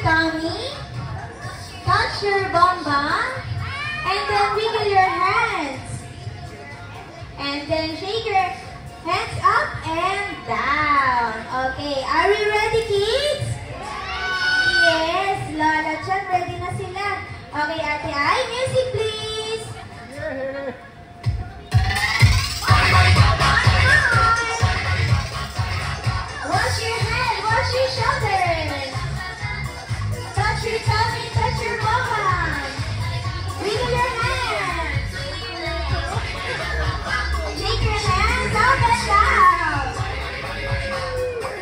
tummy, touch your bum bum, and then wiggle your hands. And then shake your hands up and down. Okay, are we ready, kids? Yes, Lola Chan, ready na sila. Okay, Ate Ai, music please. Wash your head, wash your shoulders. Touch your tummy, touch your bum bum. Wiggle your hands. Shake your hands up and down.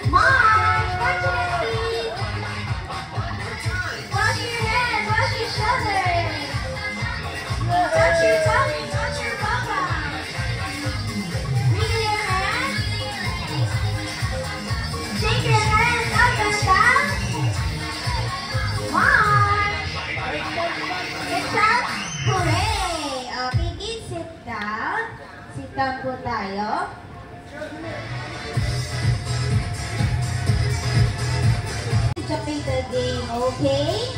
Mom, touch your feet. Wash your head, wash your shoulders. Touch your tummy, touch your bum bum. Wiggle your hands. Shake your hands up and down. Mom, sit down. Hooray! Okay, kids, sit down. Sit down po tayo. To play the game, okay?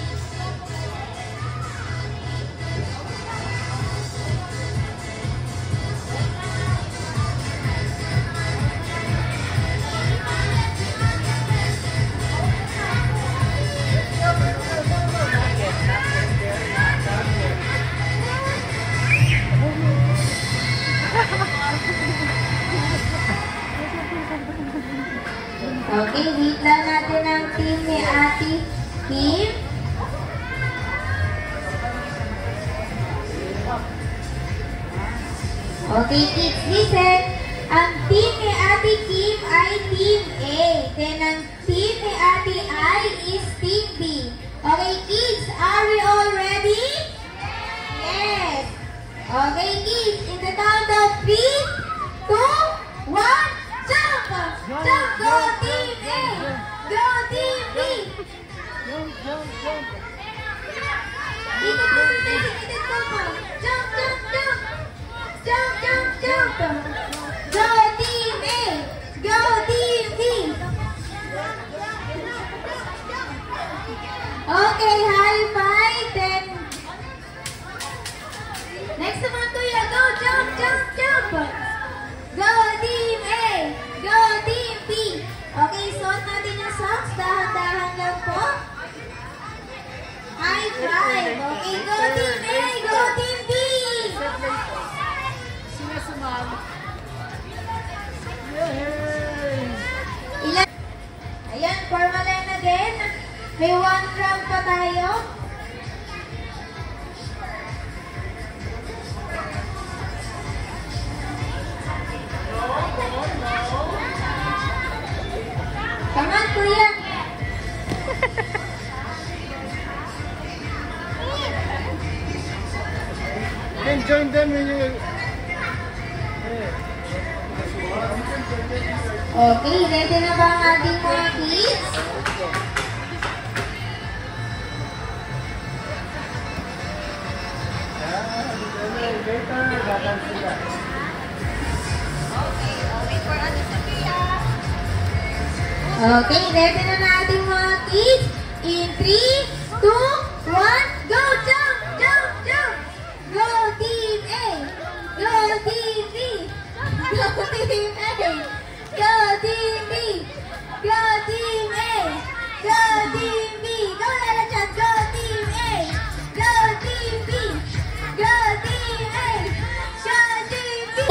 Okay, wait lang natin ang team ni Ate Kim. Okay, kids, listen. Ang team ni Ate Kim ay Team A. Then ang team ni Ate Ai is Team B. Okay, kids, are we all ready? Yes. Okay, kids, in the count of 3, 2, 1, jump! Jump! Go Team A! Go Team B! Jump, jump, jump! Dito po sa designated po po. Jump, jump, jump! Jump, jump, jump! Go Team A! Go Team B! Okay, high five, then next naman kuya, go, jump, jump, jump! Go Team A! Go Team B! Okay, suot natin yung socks, dahan-dahan lang po. High five! Okay, go Team A! Go Team B! Sino sumama? Yay! Ayan, formalin again. May 1 round pa tayo. Come on, kuya. You can join them when you... Okay, ready na ba ang ating mga kids? Okay, ready na natin mga kids? In 3, 2, 1, go! Jump! Jump! Jump! Go Team A! Go Team B! Go Team A! Go Team B! Go Team A! Go Team B! Go Lola Chan! Go Team A! Go Team B! Go Team A! Go Team B!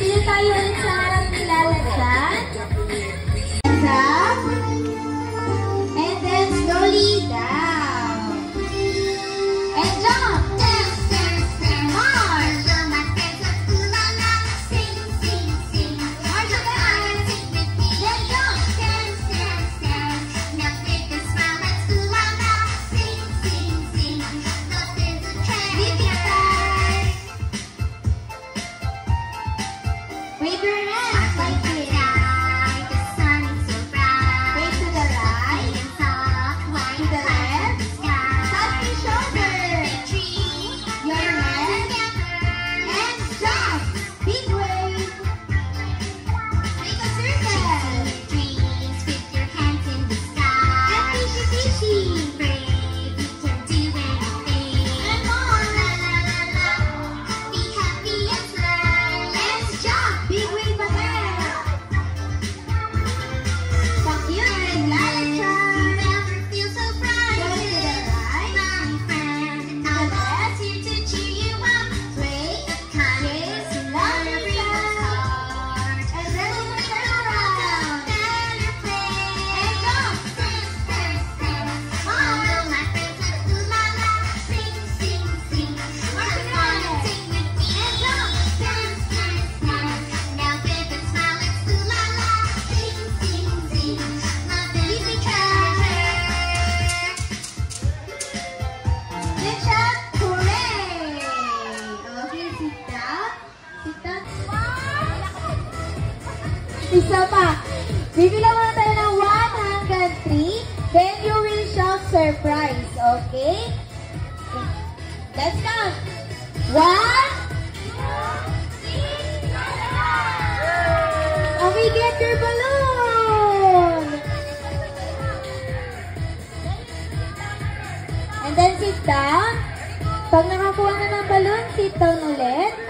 Dito tayo ulit sa harap ni Lola Chan. Up. And then slowly down. And jump! March! March again! Then jump! Repeat that! Wave your hands like this. Wave to the right. To the left. Touch your shoulder. Your neck. And jump. Big wave. Make a circle. And fishy fishy. Isa pa. Bibilang muna tayo ng 1 hanggang 3. Then you will shout surprise. Okay? Let's count. 1, 2, 3. Okay, get your balloon. And then sit down. Pag nakakuha na ng balloon, sit down ulit.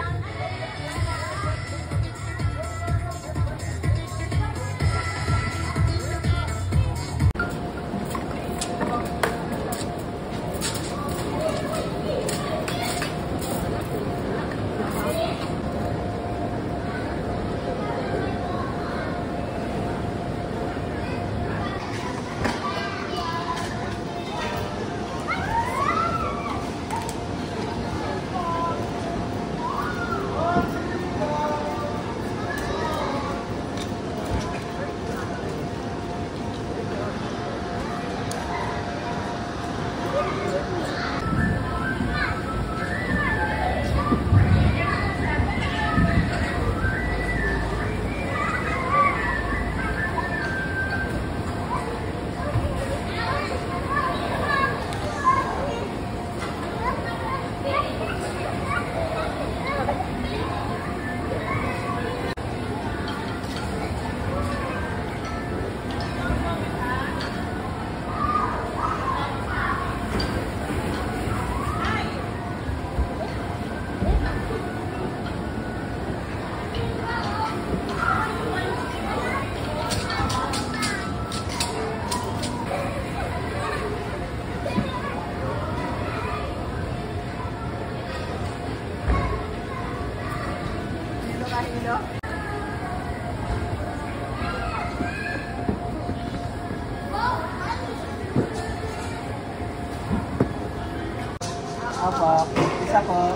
Opo, isa po.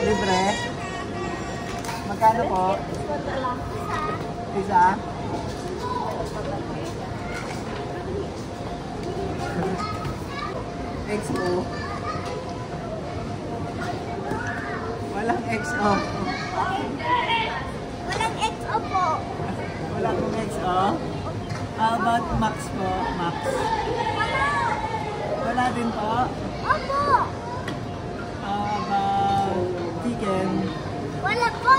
Libre. Magkano po? Isa. XO. Walang XO. Walang XO po. Wala pong XO. How about Max po? Max. Wala din po. Opo. How about chicken? Wala po.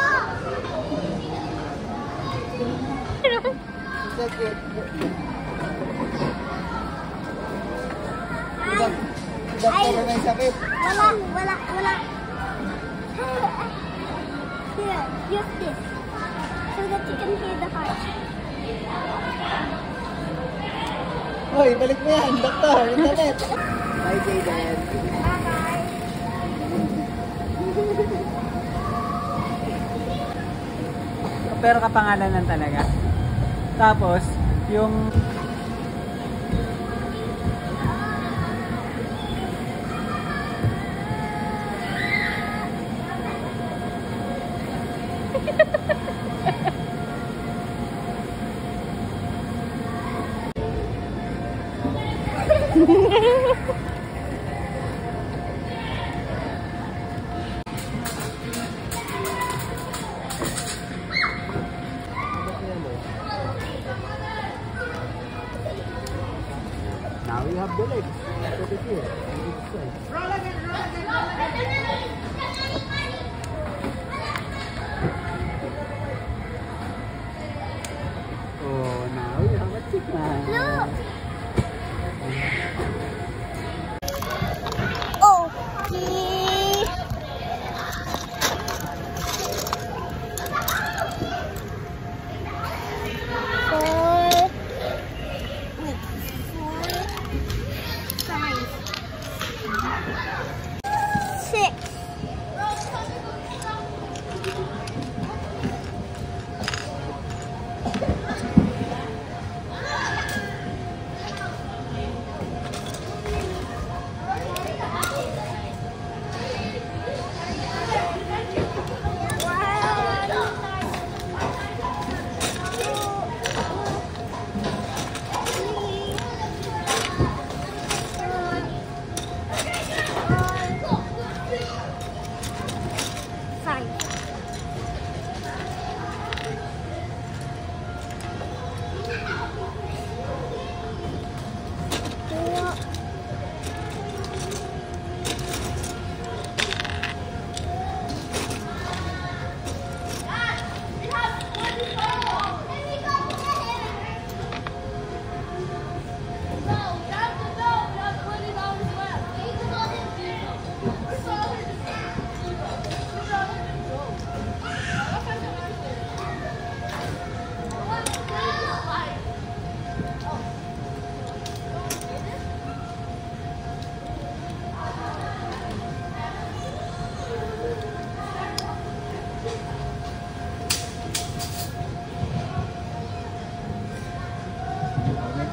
Idag pala may sakit. Wala. Here, use this. So that you can hear the heart. Hoy, balik mo yan, doktor. Internet. Bye, Jayden. Bye-bye. Pero kapangalan lang talaga. Tapos, yung... Now you have the legs. Put it here. Oh, now you have a chicken. Look.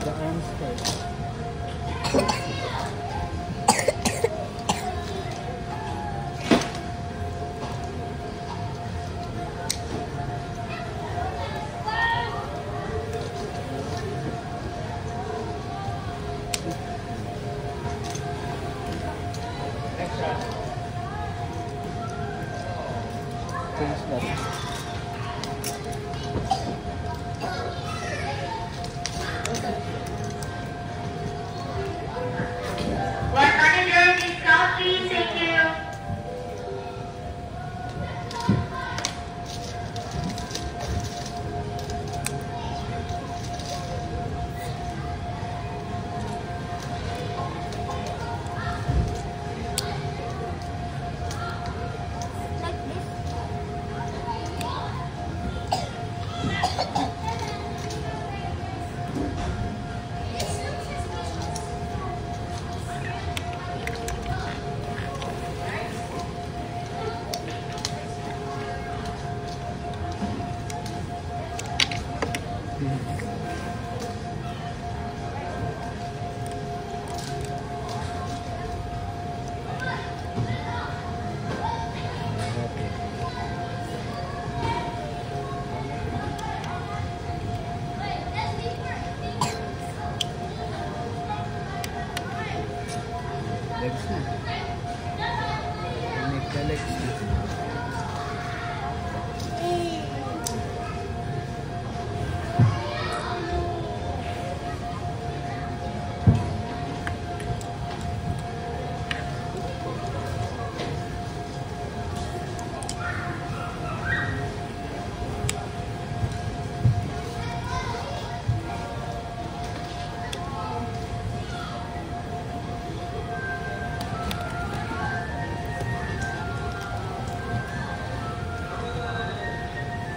The arms first. Change that. One manager, discount please, thank you. Legs na. Connect the legs na.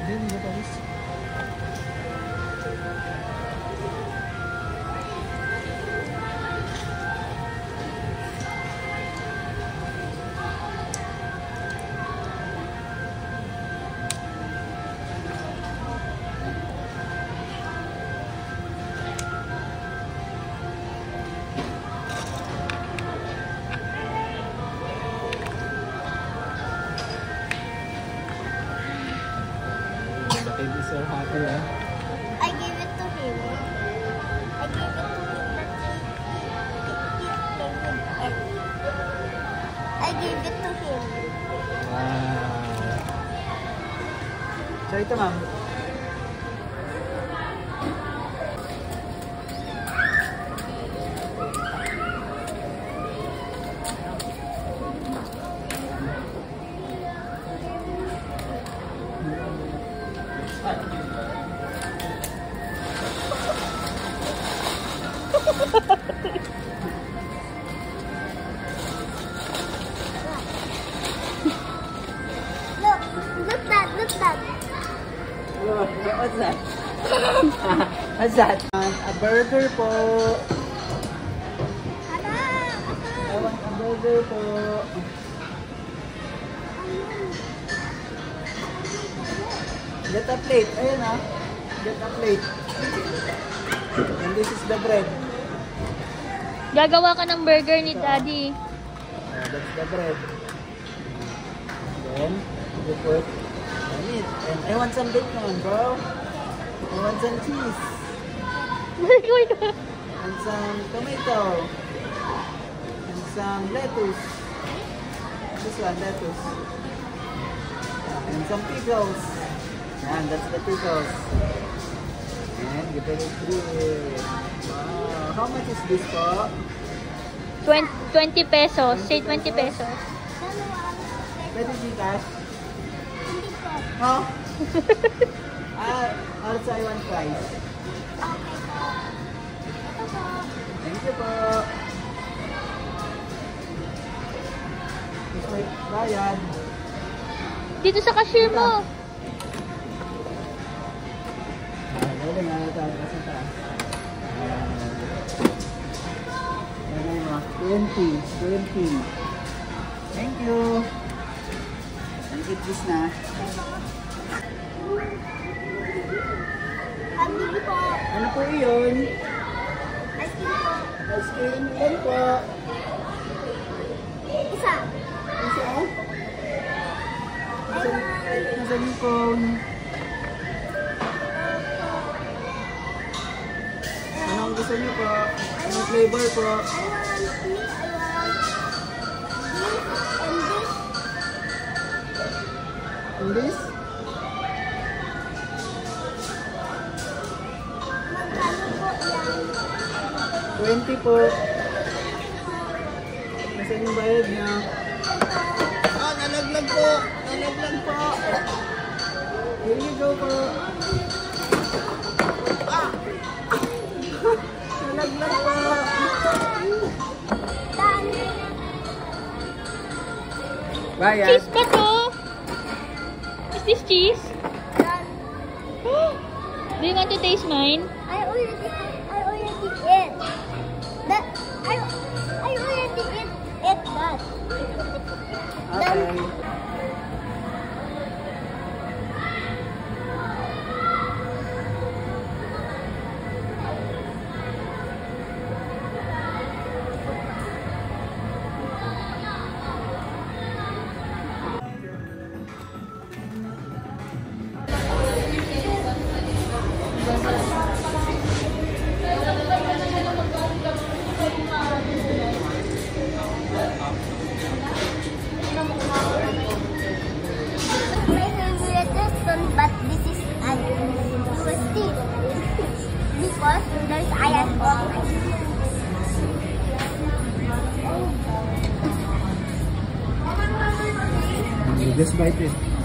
Hindi ba tapos? He's so happy, eh? I gave it to him. I gave it to him, but I gave it to him. Wow. So ito, ma'am. Look that, look that. What's that? What's that? A burger po. I want a burger po. Get a plate. Ayun, ah. Get a plate. And this is the bread. Gagawa ka ng burger ni Daddy. That's the bread. Then, you put the meat. And I want some bacon, bro. I want some cheese. And some tomato. And some lettuce. This one, lettuce. And some pickles. And that's the pickles. And give it a bread. Wow. How much is this po? 20 pesos. Say 20 pesos. Pwede Gcash? Huh? Also I want fries. Thank you po. This may bayad. Dito sa cashier mo. Wala nga tayo kasi taas. Lagay mo. 20. Thank you. And eat this na. Pabili po. Ano po yun? Ice cream lang po. Isa. Isa? Nasaan yung phone? Anong gusto niyo po? Anong flavor po? I want this and this. And this? Magkano po yan? 20 po. Nasaan yung bayad niya? Ah, nalaglag po! Nalaglag po! Here you go po! Ah! Nalaglag po! Bayad! Cheese pa to? Is this cheese? Do you want to taste mine? I already ate. That I already ate that. Okay. My favorite restaurant, but this is uninteresting because there's iron on Just bite it.